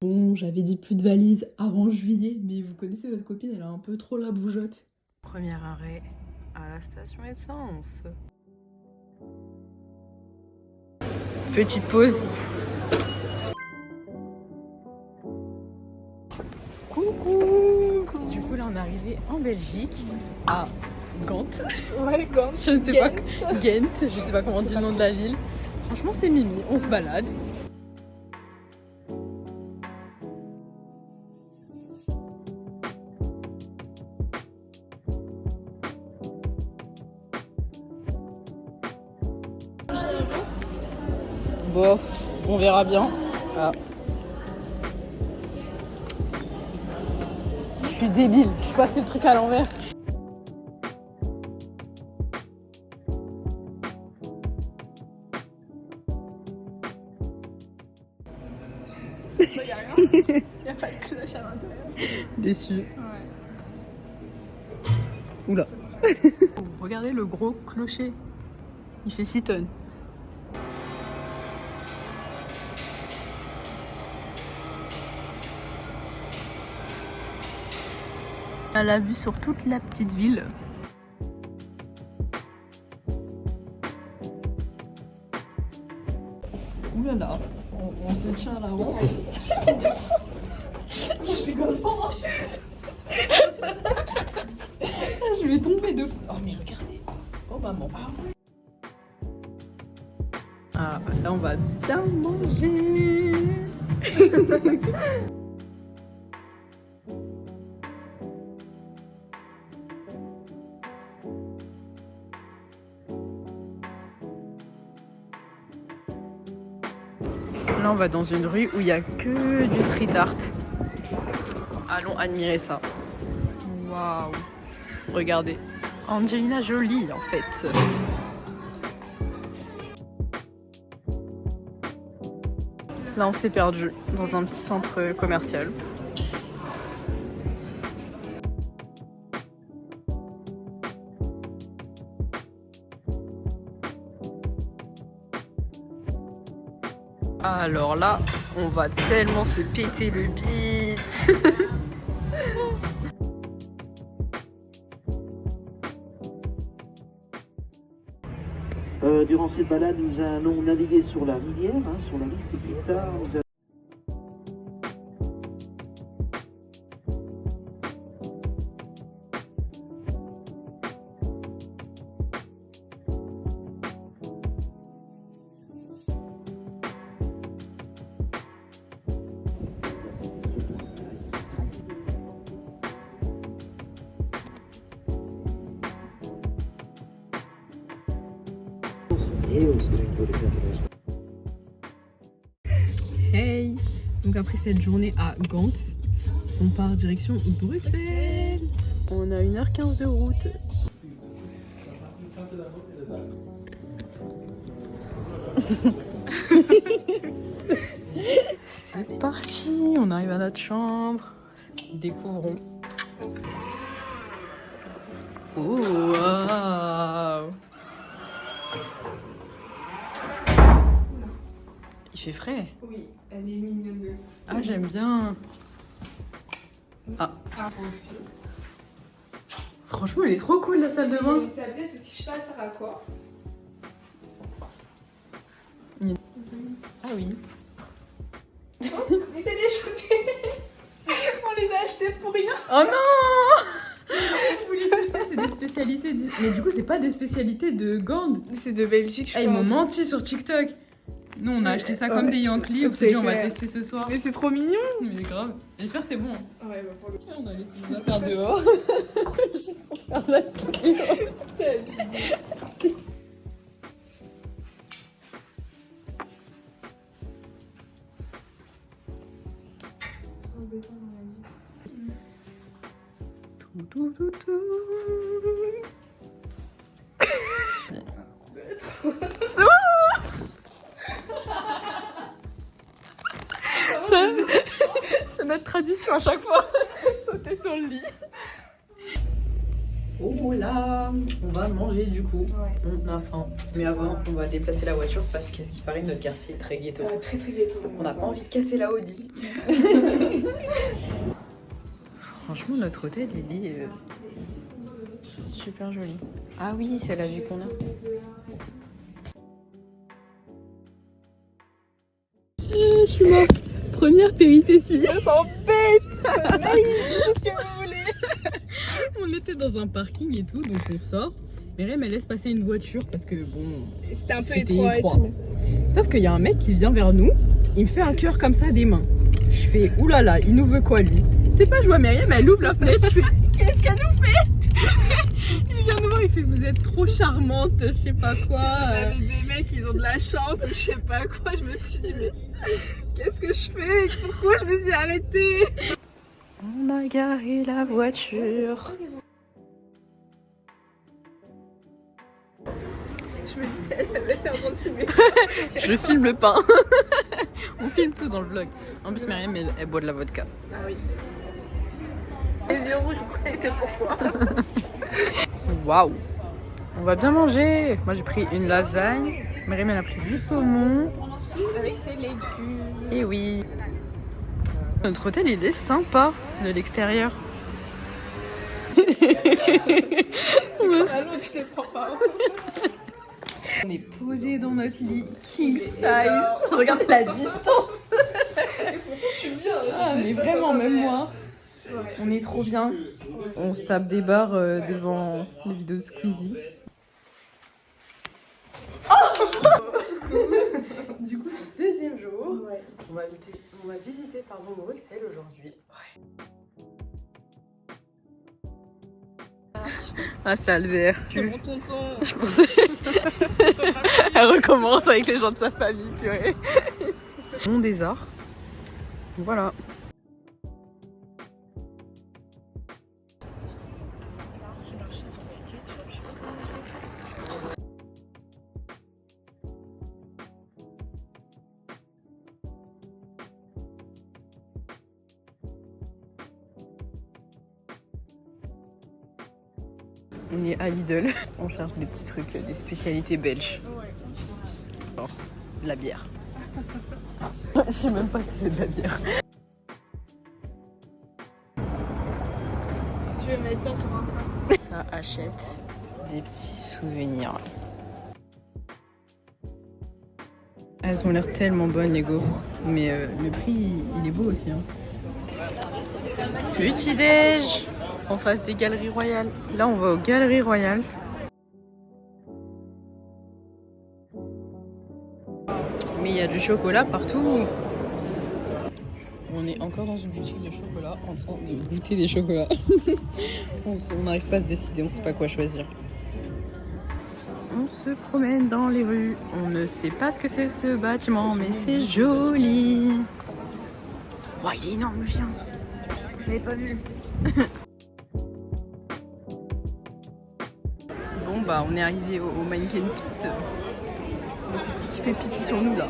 Bon, j'avais dit plus de valises avant juillet, mais vous connaissez votre copine, elle a un peu trop la bougeotte. Premier arrêt à la station essence. Petite pause. Coucou. Du coup là on est arrivé en Belgique à Gand. Ouais, Gand. Je ne sais pas. Ghent, je sais pas comment on dit le nom de la ville. Franchement c'est mimi, on se balade. Bon, on verra bien. Ah. Je suis débile, je suis passé le truc à l'envers. Y'a rien. Y'a pas de cloche à l'intérieur. Déçu. Ouais. Oula. Regardez le gros clocher. Il fait 6 tonnes. On a la vue sur toute la petite ville. Ouh là là, on se tient là-haut. Je rigole pas. Je vais tomber de fou. Oh mais regardez. Oh maman. Ah là on va bien manger. Là on va dans une rue où il n'y a que du street art. Allons admirer ça. Waouh. Regardez. Angelina Jolie en fait. Là on s'est perdu dans un petit centre commercial. Alors là, on va tellement se péter le bide. Durant cette balade, nous allons naviguer sur la rivière, sur la Lys-et-Pita. Hey. Donc après cette journée à Gand, on part direction Bruxelles. On a 1h15 de route. C'est parti, on arrive à notre chambre. Découvrons. Oh waouh. Il fait frais. Oui, elle est mignonne de fou. Ah j'aime bien. Ah. Ah, moi aussi. Franchement elle est trop cool la salle de Il y a bain. une tablette aussi, je sais pas, ça sert à quoi. Ah oui. Mais c'est des journées. On les a achetés pour rien. Oh non. Vous voulez tester, c'est des spécialités. Mais du coup c'est pas des spécialités de Gand. C'est de Belgique, je Ah, ils m'ont pense. menti sur TikTok. Nous on a acheté ça comme Ouais. des Yankees. On s'est C'est dit on va clair. tester ce soir. Mais c'est trop mignon. Mais grave. J'espère que c'est bon. Ouais, bah pour le coup. On a laissé nos affaires dehors. Juste pour faire la vidéo. C'est Merci. Tout, tout, tout. C'est notre tradition à chaque fois. Sauter sur le lit. Oh là, on va manger du coup. On a faim. Mais avant, on va déplacer la voiture parce qu'à ce qui paraît, notre quartier est très ghetto. Très ghetto. On n'a pas envie de casser la Audi. Franchement, notre hôtel, il est super joli. Ah oui, c'est la vue qu'on a. Je suis morte. Première péripétie. Ça s'embête. Naïf, c'est ce que vous voulez. On était dans un parking et tout, donc on sort. Myriam, elle laisse passer une voiture parce que bon, C'était un peu c'était étroit et tout. Sauf qu'il y a un mec qui vient vers nous, il me fait un cœur comme ça des mains. Je fais oulala, il nous veut quoi lui? C'est pas, je vois Myriam, elle ouvre la fenêtre, je fais qu'est-ce qu'elle nous fait? Il vient nous voir, il fait vous êtes trop charmante, je sais pas quoi. Vous avez des mecs, ils ont de la chance ou je sais pas quoi. Je me suis dit, mais qu'est-ce que je fais? Pourquoi je me suis arrêtée? On a garé la voiture. Je me dis, elle est en train de filmer. Je filme le pain. On filme tout dans le vlog. En plus, Myriam, elle boit de la vodka. Ah oui. Les yeux rouges, vous connaissez pourquoi. Waouh! On va bien manger. Moi, j'ai pris une lasagne. Myriam, elle a pris du saumon. Avec ses légumes. Et oui. Notre hôtel, il est sympa de l'extérieur. Allons, tu les prends pas. On est posé dans notre lit king size. Regardez la distance. Je suis bien. Ah, mais vraiment, même moi. On est trop bien. On se tape des barres devant les vidéos de Squeezie. Du coup, deuxième jour. Ouais. On va visiter Bruxelles aujourd'hui. Ah, c'est Albert. Mon tonton. Je pensais. Elle recommence avec les gens de sa famille, purée. Monde des Arts. Voilà. On est à Lidl, on cherche des petits trucs, des spécialités belges. Genre, de la bière. Je sais même pas si c'est de la bière. Je vais mettre ça sur Insta. Ça achète des petits souvenirs. Elles ont l'air tellement bonnes les gaufres, mais le prix il est beau aussi. Hein. Petit déj en face des Galeries Royales. Là on va aux Galeries Royales. Mais il y a du chocolat partout. On est encore dans une boutique de chocolat en train de goûter des chocolats. On n'arrive pas à se décider, on sait pas quoi choisir. On se promène dans les rues. On ne sait pas ce que c'est ce bâtiment, mais c'est joli. Oh, il est énorme le chien. Je l'avais pas vu. Bon bah on est arrivé au Mannequin Peace. Le petit qui fait pipi sur nous là.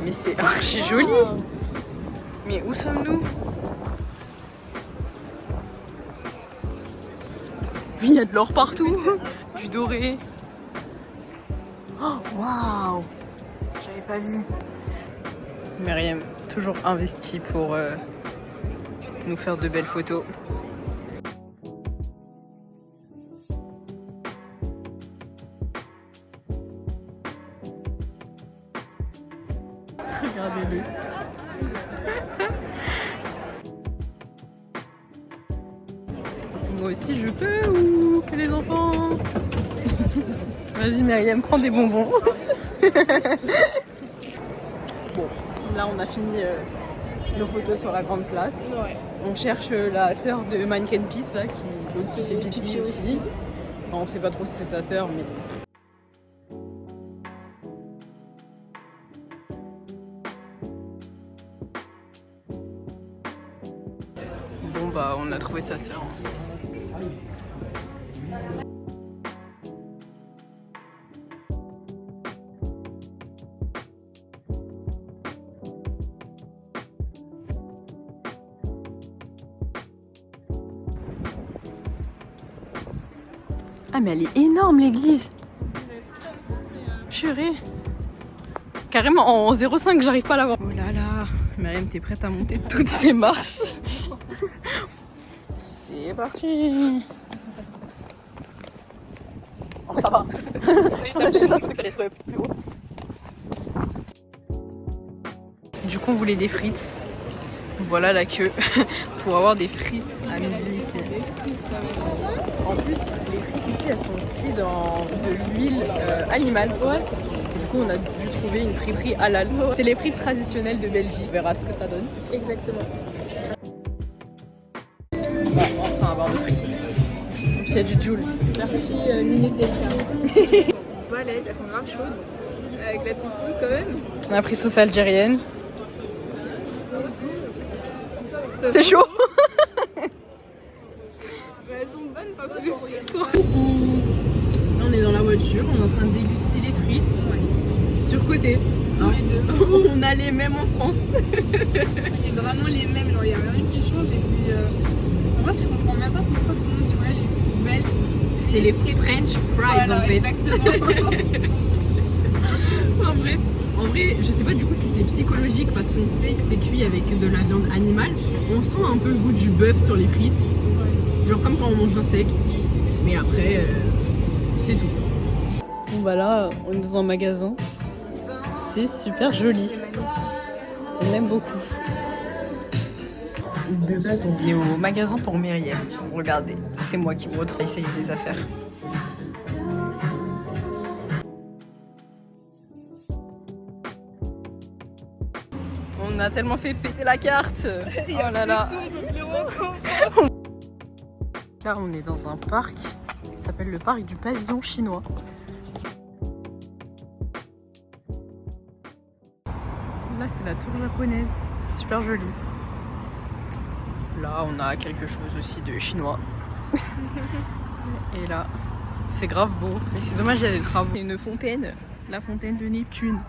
Mais c'est archi joli. Mais où sommes-nous? Il y a de l'or partout. Du doré. Oh, waouh! J'avais pas vu. Myriam, toujours investie pour nous faire de belles photos. Regardez-le. Moi aussi je peux ou que les enfants? Vas-y Myriam, prends des bonbons. Bon, là on a fini nos photos sur la grande place. Ouais. On cherche la sœur de Mannequin Peace là qui fait pipi aussi. Enfin, on sait pas trop si c'est sa sœur mais... Bon bah on a trouvé sa sœur. Ah mais elle est énorme l'église. Purée. Carrément en 0,5 j'arrive pas à la voir. Oh là là. Myriam, t'es prête à monter toutes ces marches? C'est parti. Oh, ça va. Du coup on voulait des frites. Voilà la queue pour avoir des frites à midi ici. En plus, les frites ici, elles sont cuites dans de l'huile animale. Ouais. Du coup, on a dû trouver une friterie halal. C'est les frites traditionnelles de Belgique. On verra ce que ça donne. Exactement. Enfin, avoir de frites. Et puis il y a du Joule. Merci minute délicat. Balèze, elles sont grave chaudes. Avec la petite sauce quand même. On a pris sauce algérienne. C'est chaud. Elles sont bonnes parce que Là, on est dans la voiture, on est en train de déguster les frites. Surcoté. On a les mêmes en France. c'est vraiment les mêmes, genre il n'y a rien qui change. Et puis moi je comprends même pas pourquoi tout le monde dit ouais les frites belles. C'est les French fries voilà, en fait. Exactement. En vrai, je sais pas du coup si c'est psychologique parce qu'on sait que c'est cuit avec de la viande animale. On sent un peu le goût du bœuf sur les frites. Genre comme quand on mange un steak. Mais après, c'est tout. Bon bah là, on est dans un magasin. C'est super joli. On aime beaucoup. De base, on est au magasin pour Myriam. Regardez, c'est moi qui me retrouve à essayer des affaires. On a tellement fait péter la carte. Oh là là. Là, on est dans un parc qui s'appelle le parc du pavillon chinois. Là, c'est la tour japonaise. C'est super joli. Là, on a quelque chose aussi de chinois. Et là, c'est grave beau. Mais c'est dommage, il y a des travaux. Il y a une fontaine, la fontaine de Neptune.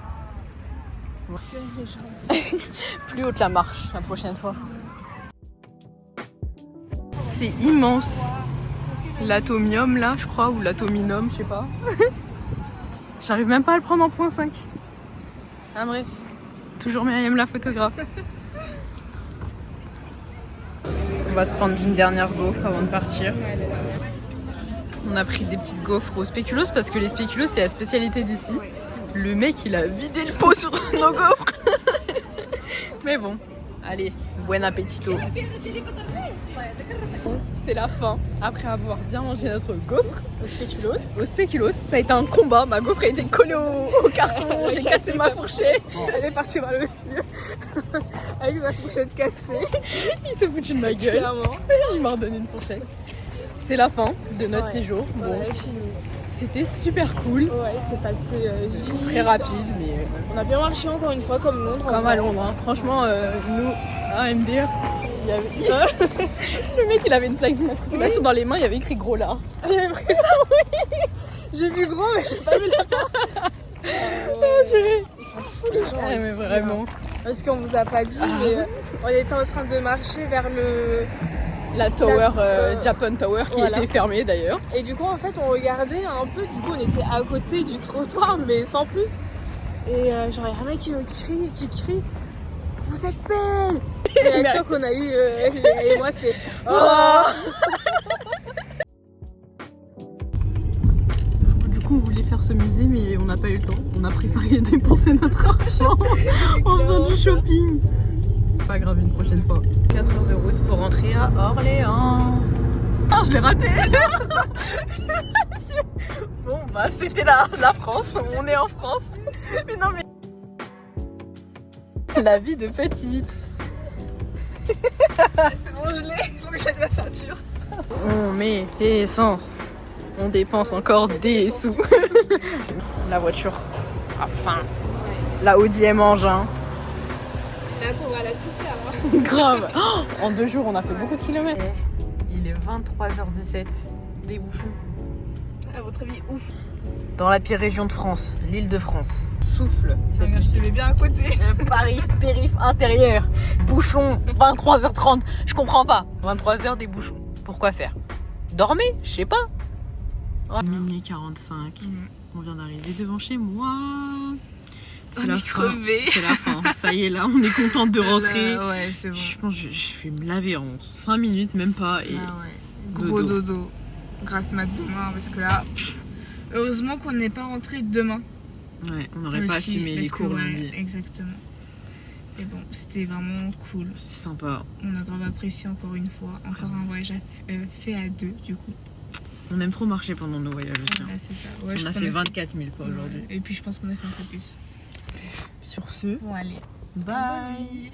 Plus haute la marche la prochaine fois. C'est immense. L'atomium là, je crois, ou l'atominum, je sais pas. J'arrive même pas à le prendre en .5. Ah bref. Toujours Myriam la photographe. On va se prendre une dernière gaufre avant de partir. On a pris des petites gaufres au spéculoos parce que les spéculoos c'est la spécialité d'ici. Le mec il a vidé le pot sur nos gaufres. Mais bon, allez, buen appetito. C'est la fin. Après avoir bien mangé notre gaufre au spéculoos, ça a été un combat. Ma gaufre a été collée au carton, j'ai cassé ma fourchette. Elle est partie vers le dessus avec sa fourchette cassée. Il se foutu de ma gueule. Clairement. Il m'a redonné une fourchette. C'est la fin de notre séjour. Bon, fini. c'était super cool. Ouais, c'est passé vite. Très rapide, mais On a bien marché encore une fois comme Londres. comme à Londres. Hein. Franchement, nous, à MDR, il y avait... le mec il avait une plaque d'immatriculation dans les mains, il y avait écrit gros lard. Il avait pris ça, oui. J'ai vu gros, mais j'ai pas vu la part. Ils s'en foutent les gens. Ouais, mais ici, vraiment. hein. Parce qu'on vous a pas dit, mais on était en train de marcher vers La tower, Japan Tower, qui Voilà. était fermée d'ailleurs. Et du coup, en fait, on regardait un peu. Du coup, on était à côté du trottoir, mais sans plus. Et genre, il y a un mec qui crie vous êtes belle. Et la réaction qu'on a eue, et moi, c'est oh. Du coup, on voulait faire ce musée, mais on n'a pas eu le temps. On a préféré dépenser notre argent en faisant du shopping. C'est pas grave, une prochaine fois. 4 heures de route pour rentrer à Orléans. Ah, je l'ai raté. Bon, bah c'était la France. On est en France. Mais non, mais... La vie de petite. C'est bon, je l'ai. Faut que j'aille ma ceinture. On met l'essence. On dépense encore des sous. La voiture a faim. La Audi M engin. Là, qu'on va la souffler, hein. Grave. Oh, en 2 jours, on a fait beaucoup de kilomètres. Il est 23h17. Des bouchons. À votre avis, ouf. Dans la pire région de France, l'Île-de-France. Souffle. Je te mets bien à côté. Paris, périph' intérieur. Bouchons, 23h30. Je comprends pas. 23h des bouchons. Pourquoi faire? Dormez, je sais pas. Minuit 45. On vient d'arriver devant chez moi. C'est On la est fin. crevés. C'est la fin. Ça y est, là, on est contente de rentrer. Ouais, c'est bon. Je pense que je vais me laver en 5 minutes, même pas. Et Ah ouais. Gros dodo. Grâce mat demain, parce que là, heureusement qu'on n'est pas rentré demain. ouais, on n'aurait pas Aussi, assumé les parce que, cours ouais, lundi. Exactement. Et bon, c'était vraiment cool. C'est sympa. On a grave apprécié encore une fois. Encore un voyage fait à 2 du coup. On aime trop marcher pendant nos voyages aussi. Voilà, c'est ça. Ouais, On a fait 24 000 pas aujourd'hui. Et puis je pense qu'on a fait un peu plus. Sur ce, Bon allez. bye. Bonne nuit.